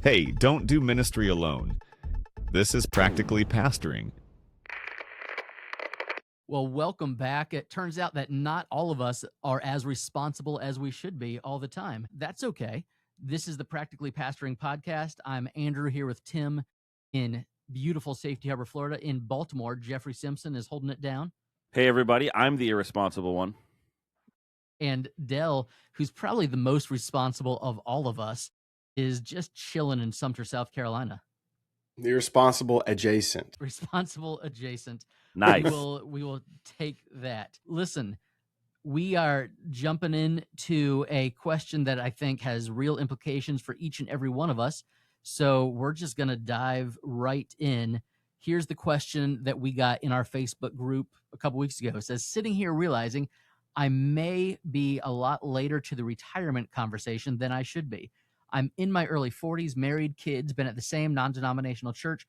Hey, don't do ministry alone. This is practically pastoring. Well, welcome back. It turns out that not all of us are as responsible as we should be all the time. That's okay. This is the Practically Pastoring Podcast. I'm Andrew here with Tim in beautiful Safety Harbor, Florida. In Baltimore, Jeffrey Simpson is holding it down. Hey, everybody. I'm the irresponsible one. And Dell, who's probably the most responsible of all of us, is just chilling in Sumter, South Carolina. The responsible adjacent. Responsible adjacent. Nice. We will take that. Listen, we are jumping into a question that I think has real implications for each and every one of us. So we're just going to dive right in. Here's the question that we got in our Facebook group a couple weeks ago. It says, sitting here realizing I may be a lot later to the retirement conversation than I should be. I'm in my early 40s, married, kids, been at the same non-denominational church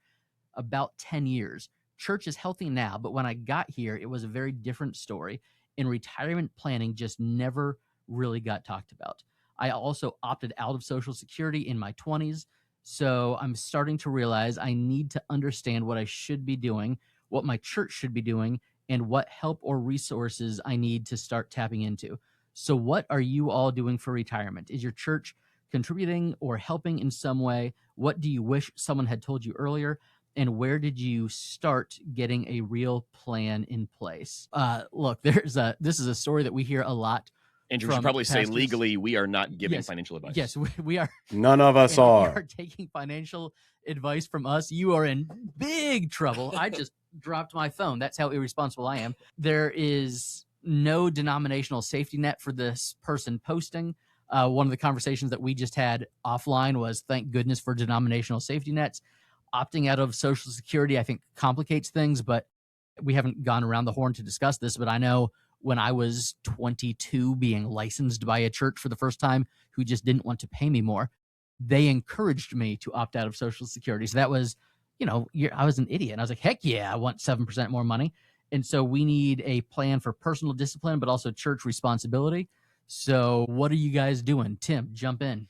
about 10 years. Church is healthy now, but when I got here, it was a very different story, and retirement planning just never really got talked about. I also opted out of Social Security in my 20s, so I'm starting to realize I need to understand what I should be doing, what my church should be doing, and what help or resources I need to start tapping into. So what are you all doing for retirement? Is your church contributing or helping in some way? What do you wish someone had told you earlier? And where did you start getting a real plan in place? Look, this is a story that we hear a lot. Andrew should probably say legally we are not giving financial advice. Yes, we are. None of us are. You are taking financial advice from us. You are in big trouble. I just dropped my phone. That's how irresponsible I am. There is no denominational safety net for this person posting. One of the conversations that we just had offline was, thank goodness for denominational safety nets. Opting out of Social Security, I think, complicates things, but we haven't gone around the horn to discuss this. But I know when I was 22 being licensed by a church for the first time who just didn't want to pay me more, they encouraged me to opt out of Social Security. So that was, I was an idiot. And I was like, heck yeah, I want 7% more money. And so we need a plan for personal discipline, but also church responsibility. So what are you guys doing? Tim, jump in.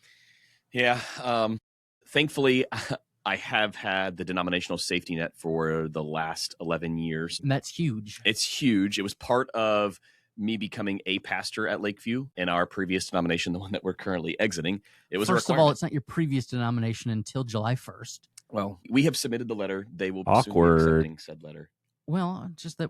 Yeah. Thankfully, I have had the denominational safety net for the last 11 years. And that's huge. It's huge. It was part of me becoming a pastor at Lakeview in our previous denomination, the one that we're currently exiting. It was First of all, it's not your previous denomination until July 1st. Well, we have submitted the letter. They will be accepting said letter. Well, just that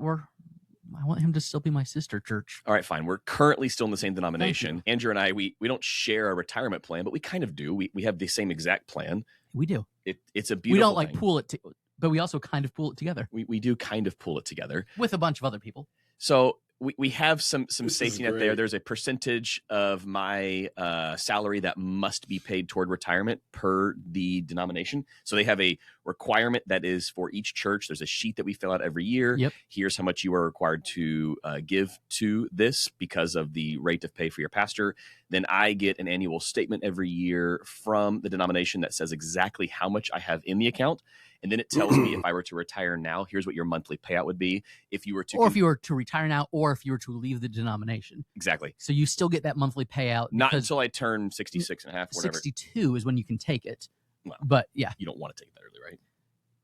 I want him to still be my sister church. All right, fine. We're currently still in the same denomination. Andrew and I, we don't share a retirement plan, but we kind of do. We have the same exact plan. We do. It's a beautiful We don't thing. Pool it, but we also kind of pool it together. We do kind of pool it together. With a bunch of other people. So we have some safety net there. There's a percentage of my salary that must be paid toward retirement per the denomination. So they have a requirement that is for each church. There's a sheet that we fill out every year. Yep. Here's how much you are required to give to this because of the rate of pay for your pastor. Then I get an annual statement every year from the denomination that says exactly how much I have in the account. And then it tells me if I were to retire now, here's what your monthly payout would be. If you were to retire now, or if you were to leave the denomination. Exactly. So you still get that monthly payout. Not until I turn 66 and a half or whatever. 62 is when you can take it. Well, but yeah. You don't want to take that early, right?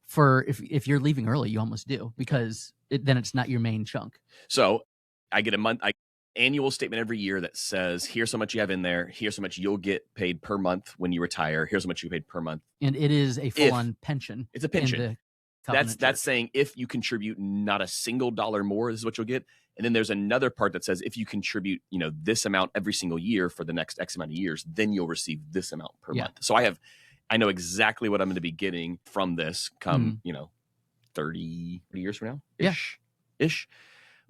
For if you're leaving early, you almost do, because then it's not your main chunk. So I get annual statement every year that says, here's how much you have in there. Here's how much you'll get paid per month when you retire. Here's how much you paid per month. And it is a full-on pension. It's a pension. That's saying if you contribute not a single dollar more, this is what you'll get. And then there's another part that says if you contribute, this amount every single year for the next X amount of years, then you'll receive this amount per month. So I know exactly what I'm going to be getting from this come, 30 years from now. Ish.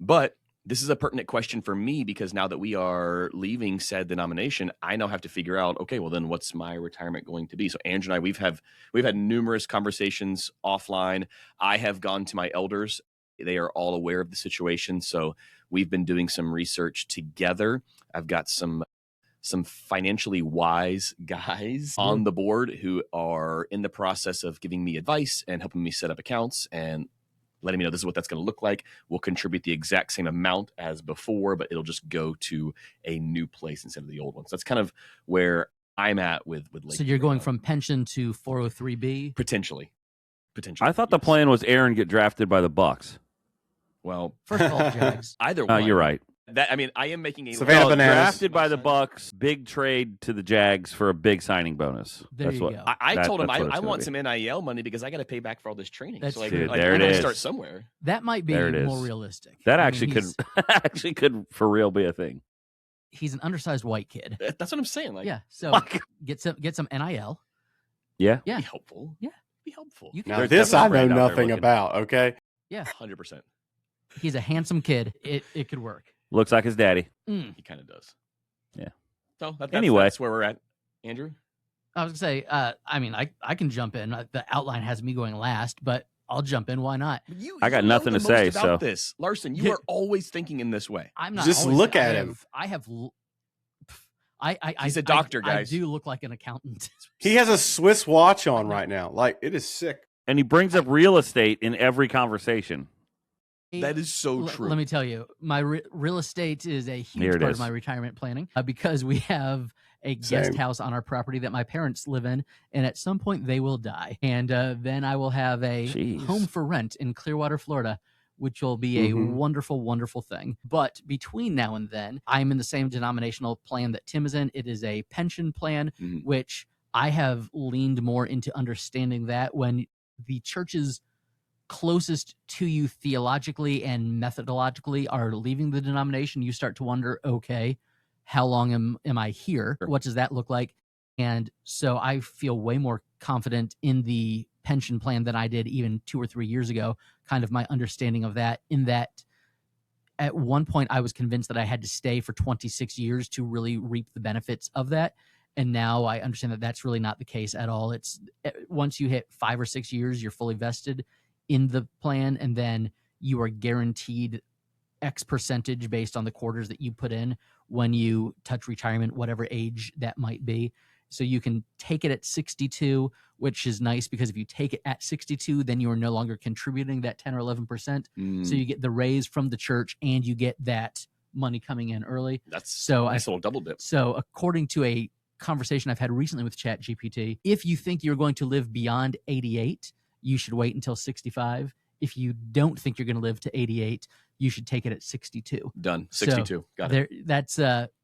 But this is a pertinent question for me because now that we are leaving said denomination, I now have to figure out, okay, well then what's my retirement going to be? So Andrew and I, we've had numerous conversations offline. I have gone to my elders. They are all aware of the situation. So we've been doing some research together. I've got some financially wise guys on the board who are in the process of giving me advice and helping me set up accounts and letting me know this is what that's going to look like. We'll contribute the exact same amount as before, but it'll just go to a new place instead of the old one. So that's kind of where I'm at with Lake. So you're going from pension to 403b? Potentially. I thought the plan was Aaron get drafted by the Bucks. Well, first of all, Jags. Either one. You're right. I am making a Savannah Bananas. Drafted by the Bucks, big trade to the Jags for a big signing bonus. There you go. I told him I want some NIL money because I got to pay back for all this training. That's so true. There I it gotta is. start somewhere. That might be more realistic. That I actually mean, could for real be a thing. He's an undersized white kid. That's what I'm saying. Like, Yeah. So get some NIL. Yeah. Yeah. be helpful. Yeah. Be helpful. You can, Now There's this I definitely know a brand out there nothing looking. about. Okay. yeah. 100%. He's a handsome kid. It could work. Looks like his daddy. Mm. He kind of does. Yeah. So Anyway. that's where we're at, Andrew. I was gonna say, I mean, I can jump in. The outline has me going last, but I'll jump in. Why not? I got nothing know to the most say, about so. this, Larson. You Yeah. are always thinking in this way. I'm not. Just always- look I at have- him. I have. I He's a doctor, guys. I do look like an accountant. He has a Swiss watch on right now. Like, it is sick. And he brings up real estate in every conversation. That is so true. Let me tell you, my real estate is a Here huge it part is. of my retirement planning because we have a guest Same. house on our property that my parents live in, and at some point they will die, and then I will have a Jeez. home for rent in Clearwater, Florida, which will be a Mhm. wonderful, wonderful thing. But between now and then, I'm in the same denominational plan that Tim is in. It is a pension plan, Mhm. which I have leaned more into understanding that when the churches closest to you theologically and methodologically are leaving the denomination, you start to wonder, okay, how long am I here? Sure. What does that look like? And so I feel way more confident in the pension plan than I did even 2 or 3 years ago. Kind of my understanding of that, in that at one point I was convinced that I had to stay for 26 years to really reap the benefits of that. And now I understand that that's really not the case at all. It's once you hit 5 or 6 years, you're fully vested in the plan, and then you are guaranteed X percentage based on the quarters that you put in when you touch retirement, whatever age that might be. So you can take it at 62, which is nice because if you take it at 62, then you are no longer contributing that 10 or 11%. So you get the raise from the church and you get that money coming in early. That's So a nice little double dip. So according to a conversation I've had recently with ChatGPT, if you think you're going to live beyond 88, you should wait until 65. If you don't think you're going to live to 88, you should take it at 62. Done. 62. Got it. That's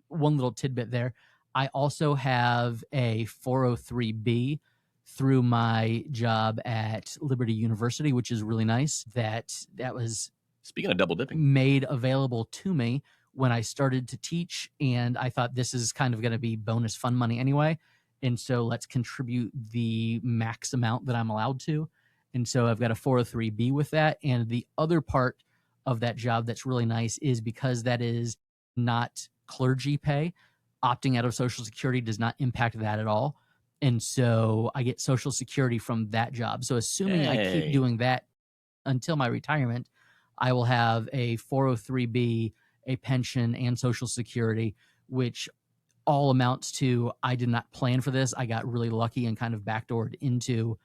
one little tidbit there. I also have a 403b through my job at Liberty University, which is really nice. That was Speaking of double dipping, made available to me when I started to teach, and I thought this is kind of going to be bonus fund money anyway, and so let's contribute the max amount that I'm allowed to. And so I've got a 403b with that. And the other part of that job that's really nice is because that is not clergy pay, opting out of Social Security does not impact that at all. And so I get Social Security from that job. So assuming I Hey. keep doing that until my retirement, I will have a 403b, a pension, and Social Security, which all amounts to, I did not plan for this. I got really lucky and kind of backdoored into,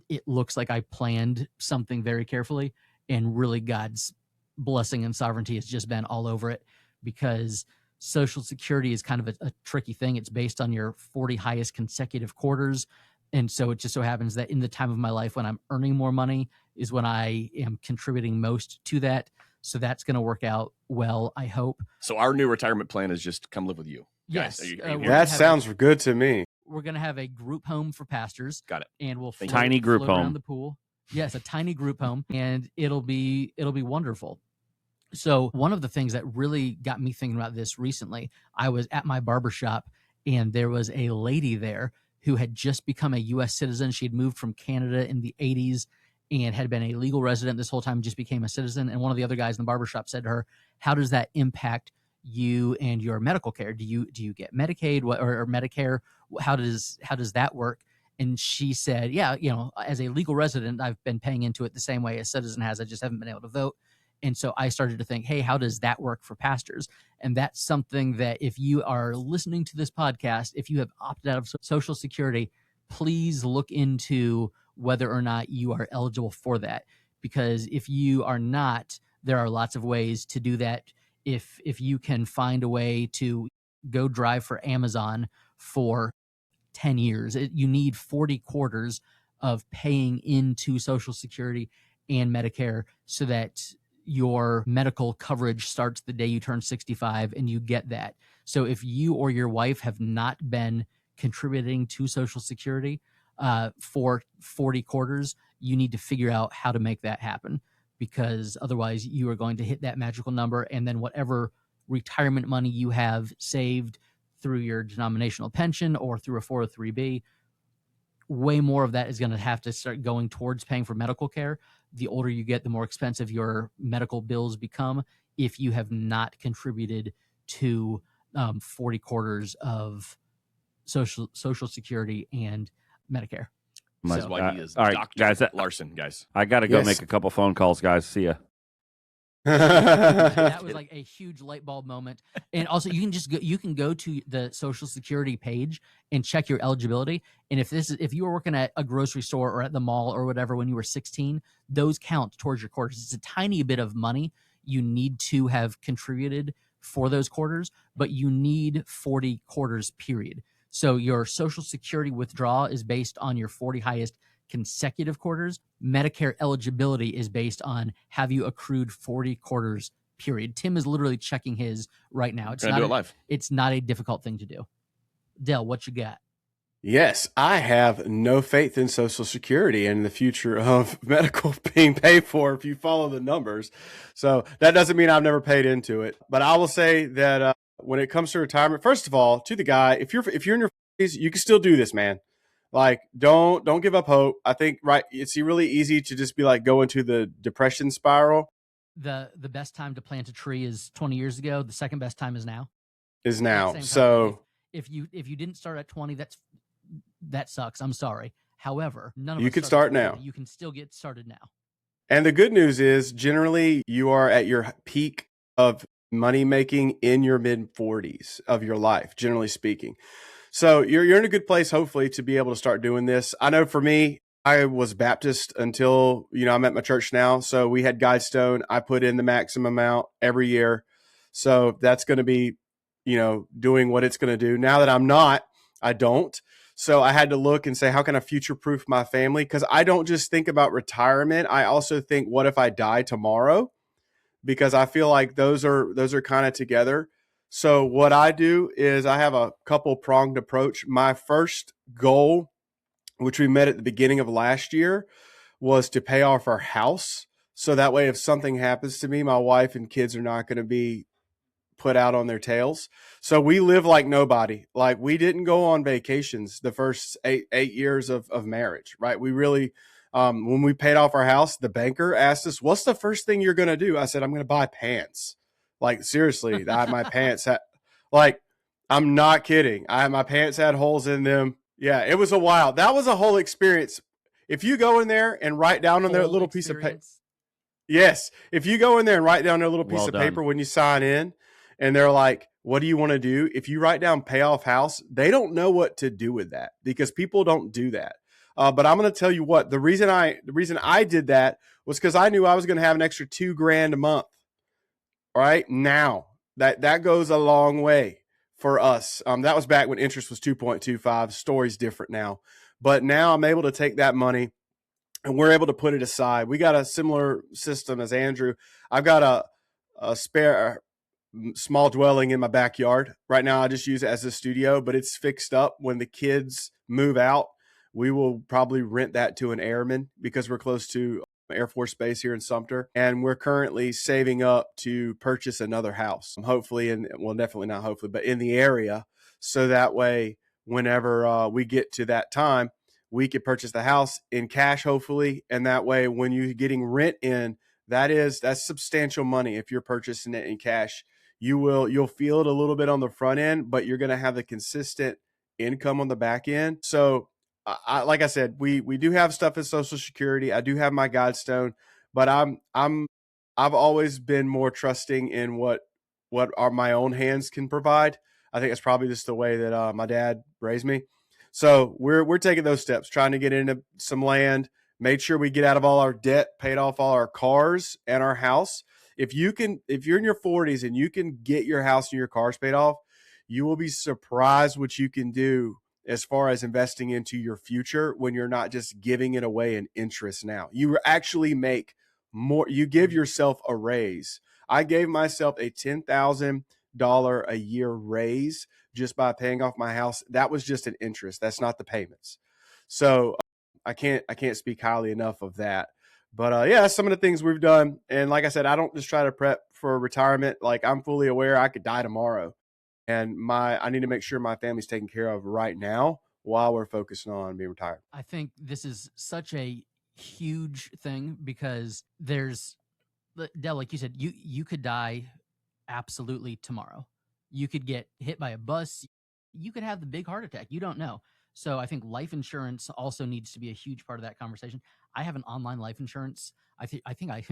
it looks like I planned something very carefully, and really God's blessing and sovereignty has just been all over it, because Social Security is kind of a tricky thing. It's based on your 40 highest consecutive quarters. And so it just so happens that in the time of my life when I'm earning more money is when I am contributing most to that. So that's going to work out well, I hope. so our new retirement plan is just come live with you. Yes. Guys, are you we're here? gonna That have sounds good to me. We're going to have a group home for pastors. Got it. And we'll Thank float, you. Tiny group float around home. the pool. Yes, a tiny group home, and it'll be wonderful. So one of the things that really got me thinking about this recently, I was at my barbershop and there was a lady there who had just become a U.S. citizen. She had moved from Canada in the 80s and had been a legal resident this whole time, just became a citizen. And one of the other guys in the barbershop said to her, how does that impact you and your medical care? Do you get Medicaid or Medicare? How does that work? And she said, yeah, as a legal resident, I've been paying into it the same way a citizen has. I just haven't been able to vote. And so I started to think, hey, how does that work for pastors? And that's something that if you are listening to this podcast, if you have opted out of Social Security, please look into whether or not you are eligible for that. Because if you are not, there are lots of ways to do that. If you can find a way to go drive for Amazon for 10 years. You need 40 quarters of paying into Social Security and Medicare so that your medical coverage starts the day you turn 65 and you get that. So if you or your wife have not been contributing to Social Security for 40 quarters, you need to figure out how to make that happen, because otherwise you are going to hit that magical number, and then whatever retirement money you have saved through your denominational pension or through a 403b, way more of that is going to have to start going towards paying for medical care. The older you get, the more expensive your medical bills become if you have not contributed to 40 quarters of social security and Medicare. This is why he is all right, Dr. guys, Larson, guys. I got to go Yes. make a couple phone calls, guys. See ya. That was like a huge light bulb moment. And also you can go to the Social Security page and check your eligibility. And if you were working at a grocery store or at the mall or whatever when you were 16, those count towards your quarters. It's a tiny bit of money you need to have contributed for those quarters, but you need 40 quarters, period. So your Social Security withdrawal is based on your 40 highest consecutive quarters. Medicare eligibility is based on have you accrued 40 quarters, period. Tim is literally checking his right now. Can I do it live? It's not a difficult thing to do. Dale, what you got? Yes, I have no faith in Social Security and the future of medical being paid for if you follow the numbers. So that doesn't mean I've never paid into it. But I will say that when it comes to retirement, first of all, to the guy, if you're in your 40s, you can still do this, man. Like, don't give up hope. I think, right, it's really easy to just be like go into the depression spiral. The best time to plant a tree is 20 years ago. The second best time is now. Is now. Same time. So if you didn't start at 20, that sucks. I'm sorry. However, none of you us could start start at 20. now. You can still get started now. And the good news is generally you are at your peak of money making in your mid 40s of your life, generally speaking. So you're in a good place, hopefully, to be able to start doing this. I know for me, I was Baptist until, I'm at my church now. So we had Guidestone. I put in the maximum amount every year. So that's going to be, doing what it's going to do. Now that I'm not, I don't. So I had to look and say, how can I future-proof my family? Because I don't just think about retirement. I also think, what if I die tomorrow? Because I feel like those are kind of together. So what I do is I have a couple pronged approach. My first goal, which we met at the beginning of last year, was to pay off our house. So that way, if something happens to me, my wife and kids are not going to be put out on their tails. So we live like nobody. Like, we didn't go on vacations the first eight years of marriage, right? We really, when we paid off our house, the banker asked us, what's the first thing you're going to do? I said, I'm going to buy pants. Like, seriously, my pants had, like, I'm not kidding. My pants had holes in them. Yeah, it was that was a whole experience. If you go in there and write down on their little piece of paper, yes, if you go in there and write down their little piece of paper when you sign in, and they're like, what do you want to do? If you write down pay off house, they don't know what to do with that because people don't do that. But I'm going to tell you what, the reason I did that was because I knew I was going to have an extra $2,000 a month. All right. Now that goes a long way for us. That was back when interest was 2.25. Story's different now, but now I'm able to take that money and we're able to put it aside. We got a similar system as Andrew. I've got a spare small dwelling in my backyard. Right now, I just use it as a studio, but it's fixed up. When the kids move out, we will probably rent that to an airman because we're close to Air Force Base here in Sumter. And we're currently saving up to purchase another house, hopefully, definitely not hopefully, but in the area. So that way, whenever we get to that time, we could purchase the house in cash, hopefully. And that way, when you're getting rent in, that's substantial money. If you're purchasing it in cash, you'll feel it a little bit on the front end, but you're going to have the consistent income on the back end. So like I said, we do have stuff in Social Security. I do have my Guidestone, but I've always been more trusting in what my own hands can provide. I think it's probably just the way that my dad raised me. So we're taking those steps, trying to get into some land, made sure we get out of all our debt, paid off all our cars and our house. If you're in your 40s and you can get your house and your cars paid off, you will be surprised what you can do as far as investing into your future when you're not just giving it away in interest now. You actually make more, you give yourself a raise. I gave myself a $10,000 a year raise just by paying off my house. That was just an interest. That's not the payments. So I can't speak highly enough of that. But yeah, that's some of the things we've done. And like I said, I don't just try to prep for retirement. Like, I'm fully aware I could die tomorrow. And I need to make sure my family's taken care of right now while we're focusing on being retired. I think this is such a huge thing because there's, Del, like you said, you could die absolutely tomorrow. You could get hit by a bus. You could have the big heart attack. You don't know. So I think life insurance also needs to be a huge part of that conversation. I have an online life insurance. I think I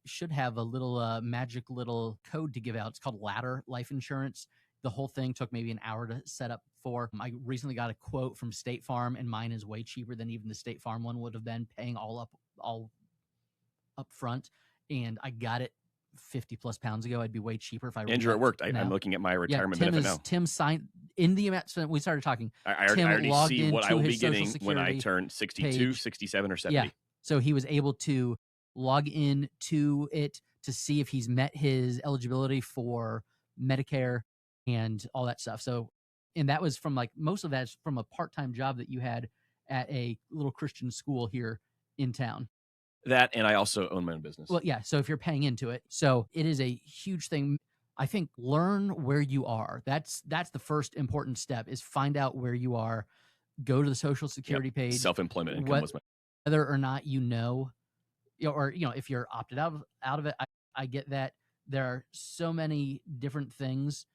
should have a little magic little code to give out. It's called Ladder Life Insurance. The whole thing took maybe an hour to set up for. I recently got a quote from State Farm, and mine is way cheaper than even the State Farm one would have been, paying all up front. And I got it 50 plus pounds ago. I'd be way cheaper if I. Andrew, it worked. I'm looking at my retirement benefit now. Tim signed in the amount. We started talking. I already see what I will be getting when I turn 62, 67, or 70. Yeah. So he was able to log in to it to see if he's met his eligibility for Medicare and all that stuff. So, and that was from most of that's from a part-time job that you had at a little Christian school here in town. That, and I also own my own business. Well, yeah. So if you're paying into it, so it is a huge thing. I think learn where you are. That's the first important step, is find out where you are. Go to the Social Security page. Self-employment income was whether or not or if you're opted out of it. I get that there are so many different things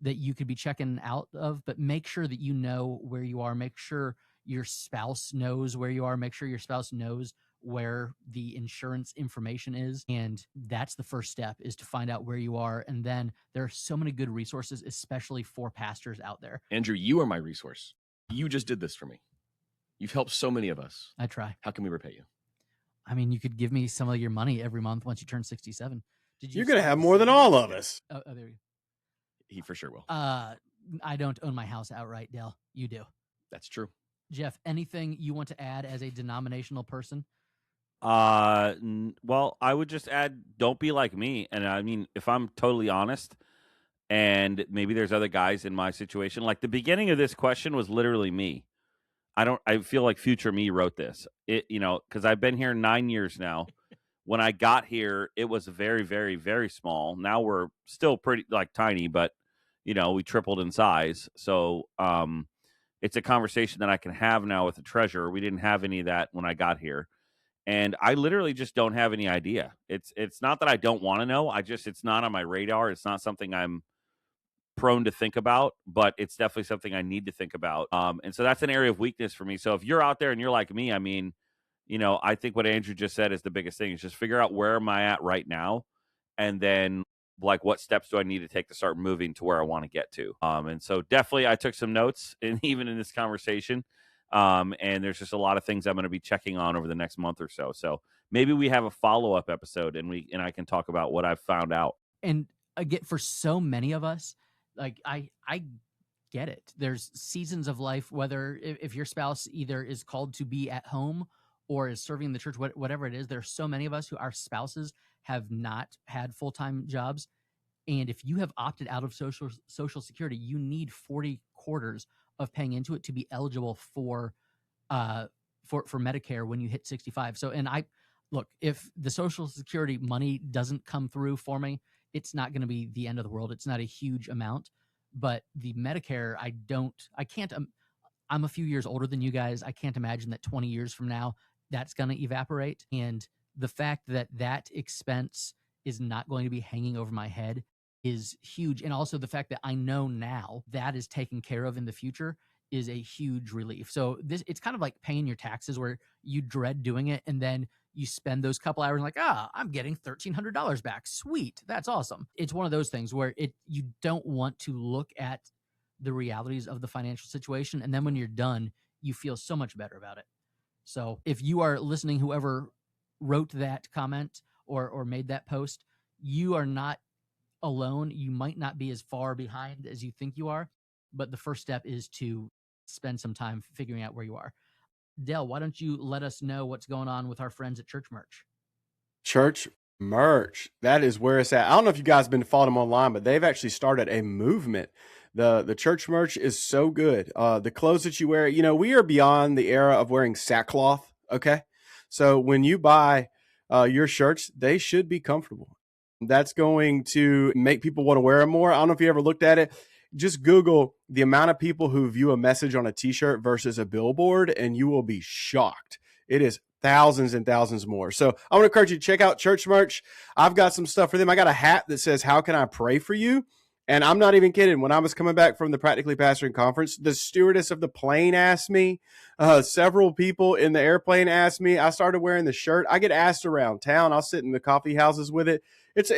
that you could be checking out of, but make sure that you know where you are. Make sure your spouse knows where you are. Make sure your spouse knows where the insurance information is. And that's the first step, is to find out where you are. And then there are so many good resources, especially for pastors out there. Andrew, you are my resource. You just did this for me. You've helped so many of us. I try. How can we repay you? I mean, you could give me some of your money every month once you turn 67. You're going to have more than all of us. Oh, there you go. He for sure will. I don't own my house outright, Dale. You do. That's true. Jeff, anything you want to add as a denominational person? Well, I would just add, don't be like me. And I mean, if I'm totally honest, and maybe there's other guys in my situation, like the beginning of this question was literally me. I feel like future me wrote this, because I've been here 9 years now. When I got here, it was very, very, very small. Now we're still pretty tiny, but we tripled in size. So, it's a conversation that I can have now with the treasurer. We didn't have any of that when I got here. And I literally just don't have any idea. It's not that I don't want to know. It's not on my radar. It's not something I'm prone to think about, but it's definitely something I need to think about. And so that's an area of weakness for me. So if you're out there and you're like me, I mean, I think what Andrew just said is the biggest thing, is just figure out where am I at right now. And then what steps do I need to take to start moving to where I want to get to? And so definitely I took some notes, and even in this conversation. And there's just a lot of things I'm going to be checking on over the next month or so. So maybe we have a follow-up episode and I can talk about what I've found out. And again, for so many of us, I get it. There's seasons of life, whether if your spouse either is called to be at home or is serving in the church, whatever it is, there's so many of us who our spouses have not had full-time jobs. And if you have opted out of Social Security, you need 40 quarters of paying into it to be eligible for Medicare when you hit 65. So, and look, if the Social Security money doesn't come through for me, it's not going to be the end of the world. It's not a huge amount, but the Medicare, I'm a few years older than you guys. I can't imagine that 20 years from now, that's going to evaporate. And the fact that that expense is not going to be hanging over my head is huge. And also the fact that I know now that is taken care of in the future is a huge relief. So it's kind of like paying your taxes, where you dread doing it, and then you spend those couple hours like, I'm getting $1,300 back. Sweet. That's awesome. It's one of those things where you don't want to look at the realities of the financial situation. And then when you're done, you feel so much better about it. So if you are listening, whoever wrote that comment or made that post, you are not alone. You might not be as far behind as you think you are, but the first step is to spend some time figuring out where you are. Dale, why don't you let us know what's going on with our friends at Church Merch? Church Merch. That is where it's at. I don't know if you guys have been following them online, but they've actually started a movement. The Church Merch is so good. The clothes that you wear, we are beyond the era of wearing sackcloth. Okay. So when you buy your shirts, they should be comfortable. That's going to make people want to wear them more. I don't know if you ever looked at it. Just Google the amount of people who view a message on a t-shirt versus a billboard, and you will be shocked. It is thousands and thousands more. So I want to encourage you to check out Church Merch. I've got some stuff for them. I got a hat that says, "How can I pray for you?" And I'm not even kidding. When I was coming back from the Practically Pastoring Conference, the stewardess of the plane asked me, several people in the airplane asked me. I started wearing the shirt. I get asked around town. I'll sit in the coffee houses with it. It's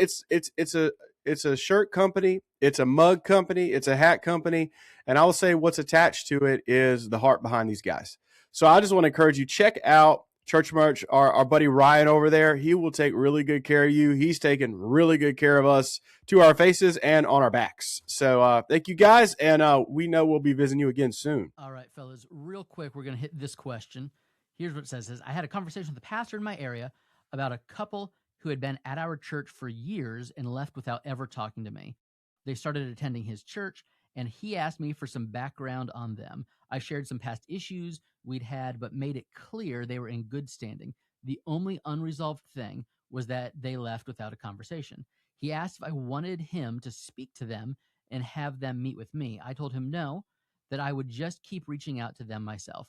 a shirt company. It's a mug company. It's a hat company. And I will say what's attached to it is the heart behind these guys. So I just want to encourage you, check out Church Merch. Our buddy Ryan over there, he will take really good care of you. He's taking really good care of us to our faces and on our backs. So thank you guys. And we know we'll be visiting you again soon. All right, fellas, real quick, we're going to hit this question. Here's what it says. I had a conversation with the pastor in my area about a couple who had been at our church for years and left without ever talking to me. They started attending his church, and he asked me for some background on them. I shared some past issues we'd had, but made it clear they were in good standing. The only unresolved thing was that they left without a conversation. He asked if I wanted him to speak to them and have them meet with me. I told him no, that I would just keep reaching out to them myself.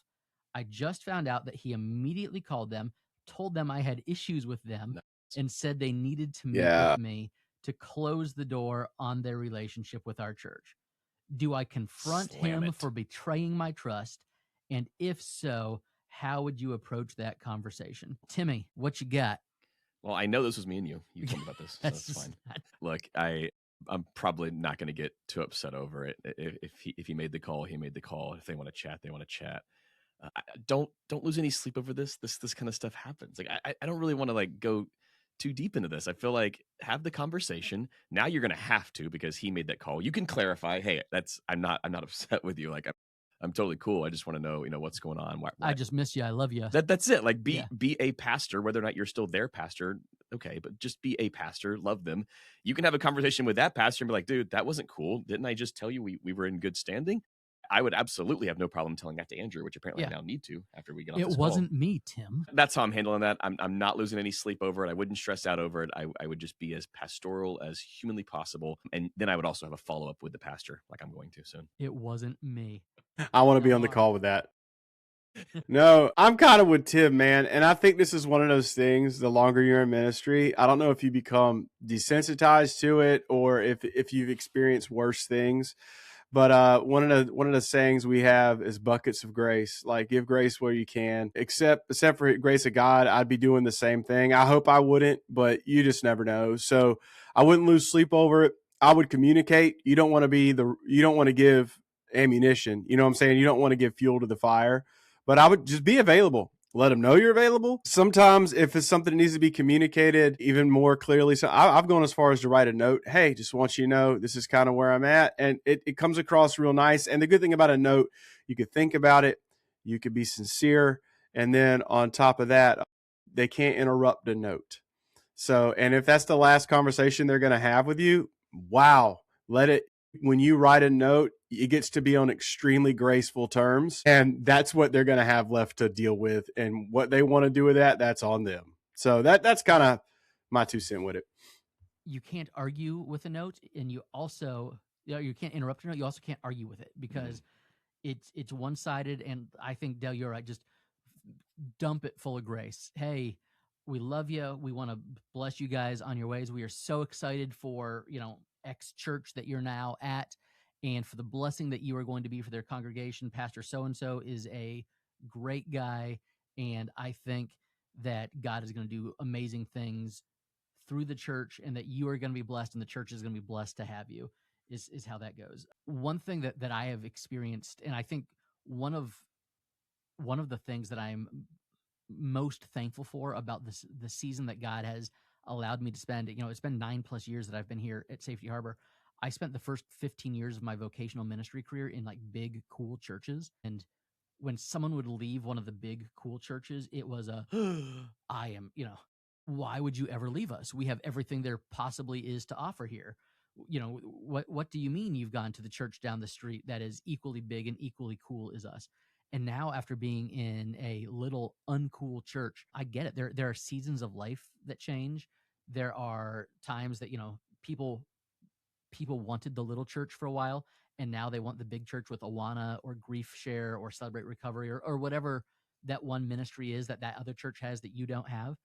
I just found out that he immediately called them, told them I had issues with them, and said they needed to meet with me to close the door on their relationship with our church. Do I confront him for betraying my trust? And if so, how would you approach that conversation? Timmy, what you got? Well, I know this was me and you. You told me about this, so that's fine. Look, I'm probably not going to get too upset over it. If he made the call, he made the call. If they want to chat, they want to chat. Don't lose any sleep over this. This kind of stuff happens. Like I don't really want to go too deep into this. I feel like have the conversation. Now you're going to have to, because he made that call. You can clarify, hey, I'm not upset with you. Like I'm totally cool. I just want to know, what's going on. Why? I just miss you. I love you. That's it. Like be a pastor, whether or not you're still their pastor. Okay. But just be a pastor, love them. You can have a conversation with that pastor and be like, dude, that wasn't cool. Didn't I just tell you we were in good standing? I would absolutely have no problem telling that to Andrew, which apparently I now need to after we get off this call. It wasn't me, Tim. That's how I'm handling that. I'm not losing any sleep over it. I wouldn't stress out over it. I would just be as pastoral as humanly possible. And then I would also have a follow-up with the pastor, like I'm going to soon. It wasn't me. I want to be on the call with that. No, I'm kind of with Tim, man. And I think this is one of those things, the longer you're in ministry, I don't know if you become desensitized to it or if you've experienced worse things. But one of the sayings we have is buckets of grace. Like, give grace where you can. Except for grace of God, I'd be doing the same thing. I hope I wouldn't, but you just never know. So I wouldn't lose sleep over it. I would communicate. You don't want to give ammunition. You know what I'm saying? You don't want to give fuel to the fire. But I would just be available. Let them know you're available. Sometimes if it's something that needs to be communicated even more clearly. So I've gone as far as to write a note. Hey, just want you to know this is kind of where I'm at. And it comes across real nice. And the good thing about a note, you could think about it. You could be sincere. And then on top of that, they can't interrupt a note. So, and if that's the last conversation they're going to have with you, wow, when you write a note, it gets to be on extremely graceful terms. And that's what they're going to have left to deal with. And what they want to do with that's on them. So that's kind of my 2 cents with it. You can't argue with a note, and you also, you can't interrupt a note. You also can't argue with it because it's one-sided. And I think, Dale, you're right. Just dump it full of grace. Hey, we love you. We want to bless you guys on your ways. We are so excited for, X church that you're now at, and for the blessing that you are going to be for their congregation. Pastor so-and-so is a great guy, and I think that God is going to do amazing things through the church, and that you are going to be blessed, and the church is going to be blessed to have you, is how that goes. One thing that I have experienced, and I think one of the things that I'm most thankful for about the season that God has allowed me to spend, it's been 9+ years that I've been here at Safety Harbor. I spent the first 15 years of my vocational ministry career in like big, cool churches. And when someone would leave one of the big, cool churches, it was I am, why would you ever leave us? We have everything there possibly is to offer here. What do you mean you've gone to the church down the street that is equally big and equally cool as us? And now, after being in a little uncool church, I get it. There are seasons of life that change. There are times that, people wanted the little church for a while, and now they want the big church with Awana or Grief Share or Celebrate Recovery or whatever that one ministry is that other church has that you don't have.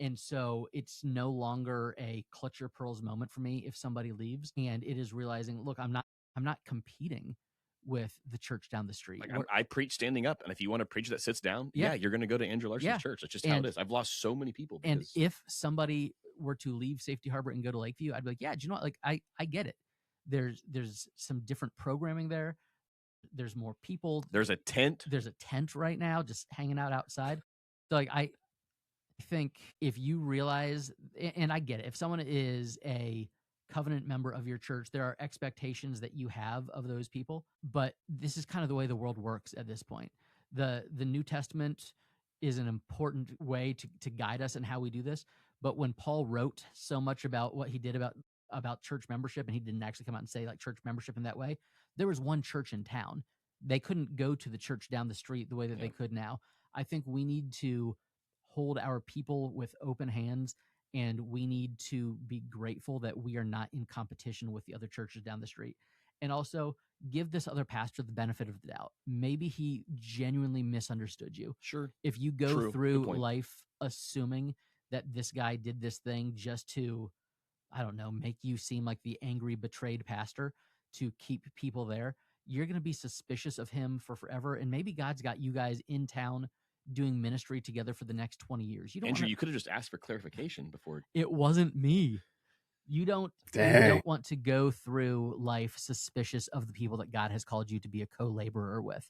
And so it's no longer a clutch your pearls moment for me if somebody leaves, and it is realizing, look, I'm not competing with the church down the street. Like I preach standing up, and if you want a preacher that sits down, you're going to go to Andrew Larson's church. That's just how it is. I've lost so many people. And if somebody were to leave Safety Harbor and go to Lakeview, I'd be like, yeah, do you know what? Like I get it. There's some different programming there. There's more people. There's a tent. There's a tent right now just hanging out outside. So like I think if you realize, and I get it, if someone is a covenant member of your church, there are expectations that you have of those people, but this is kind of the way the world works at this point. The New Testament is an important way to guide us in how we do this. But when Paul wrote so much about what he did about church membership, and he didn't actually come out and say like church membership in that way, there was one church in town. They couldn't go to the church down the street the way that they could now. I think we need to hold our people with open hands, and we need to be grateful that we are not in competition with the other churches down the street. And also give this other pastor the benefit of the doubt. Maybe he genuinely misunderstood you. Sure. If you go through life assuming that this guy did this thing just to, I don't know, make you seem like the angry, betrayed pastor to keep people there, you're going to be suspicious of him for forever. And maybe God's got you guys in town doing ministry together for the next 20 years. Andrew, you could have just asked for clarification before. It wasn't me. You don't want to go through life suspicious of the people that God has called you to be a co-laborer with.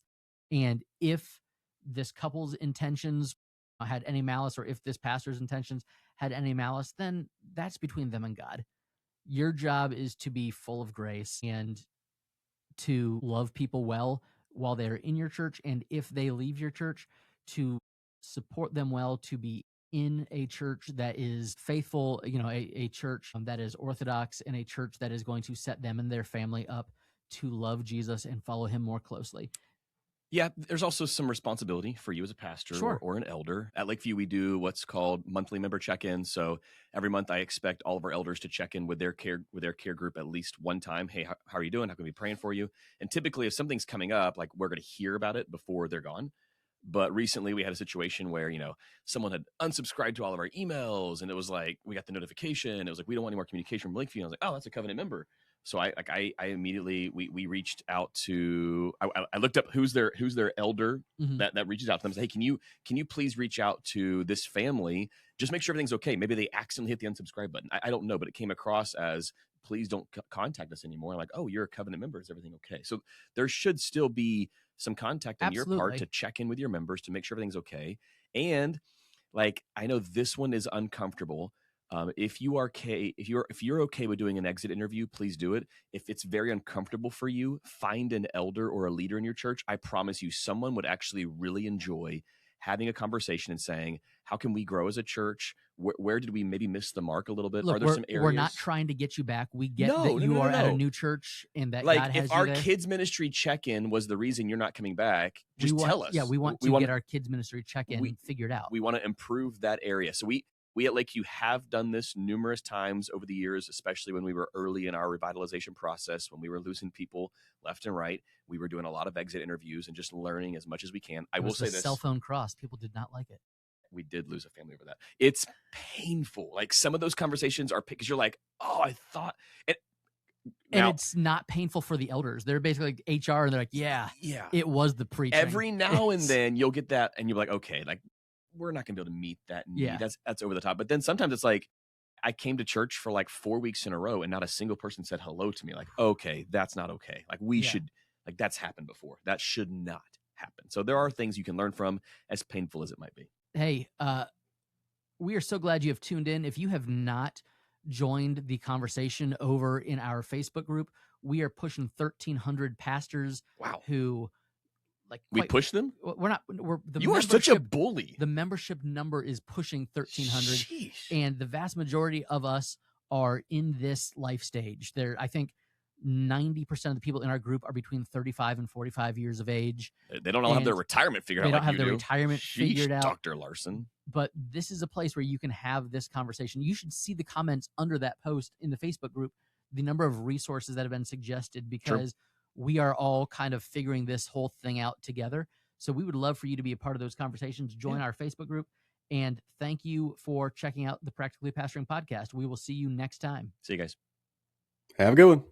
And if this couple's intentions had any malice, or if this pastor's intentions had any malice, then that's between them and God. Your job is to be full of grace and to love people well while they're in your church. And if they leave your church, to support them well, to be in a church that is faithful, a church that is orthodox, and a church that is going to set them and their family up to love Jesus and follow him more closely. Yeah, there's also some responsibility for you as a pastor or an elder. At Lakeview, we do what's called monthly member check-in. So every month I expect all of our elders to check in with their care group at least one time. Hey, how are you doing? How can we be praying for you? And typically if something's coming up, like we're going to hear about it before they're gone. But recently we had a situation where, someone had unsubscribed to all of our emails, and it was like, we got the notification. It was like, we don't want any more communication from Lakeview. And I was like, oh, that's a covenant member. So I immediately, we reached out to, I looked up who's their elder that reaches out to them and said, hey, can you please reach out to this family? Just make sure everything's okay. Maybe they accidentally hit the unsubscribe button. I don't know, but it came across as, please don't contact us anymore. I'm like, oh, you're a covenant member. Is everything okay? So there should still be some contact on your part to check in with your members to make sure everything's okay. And like, I know this one is uncomfortable. If you're okay with doing an exit interview, please do it. If it's very uncomfortable for you, find an elder or a leader in your church. I promise you, someone would actually really enjoy having a conversation and saying, how can we grow as a church? Where did we maybe miss the mark a little bit? Look, are there some areas? We're not trying to get you back. We get that you are at a new church and that God has you there. If our kids ministry check-in was the reason you're not coming back, tell us. Yeah, we want to get our kids ministry check-in figured out. We want to improve that area. So we at Lakeview have done this numerous times over the years, especially when we were early in our revitalization process, when we were losing people left and right. We were doing a lot of exit interviews and just learning as much as we can. I will say this. Cell phone cross. People did not like it. We did lose a family over that. It's painful. Like some of those conversations are because you're like, oh, I thought it. And it's not painful for the elders. They're basically like HR, and they're like, yeah, it was the preaching. Every now and then you'll get that, and you're like, okay, like we're not going to be able to meet that need. Yeah. That's over the top. But then sometimes it's like, I came to church for like 4 weeks in a row, and not a single person said hello to me. Like, okay, that's not okay. Like we should, like that's happened before. That should not happen. So there are things you can learn from, as painful as it might be. Hey, we are so glad you have tuned in. If you have not joined the conversation over in our Facebook group. We are pushing 1,300 pastors. Wow. Who we push them? We're not. You are such a bully. The membership number is pushing 1,300, Sheesh. and the vast majority of us are in this life stage. I think 90% of the people in our group are between 35 and 45 years of age. They don't all have their retirement figured out. They don't like have you their do. retirement figured out, Dr. Larson. But this is a place where you can have this conversation. You should see the comments under that post in the Facebook group, the number of resources that have been suggested, because we are all kind of figuring this whole thing out together. So we would love for you to be a part of those conversations. Join our Facebook group. And thank you for checking out the Practically Pastoring podcast. We will see you next time. See you guys. Have a good one.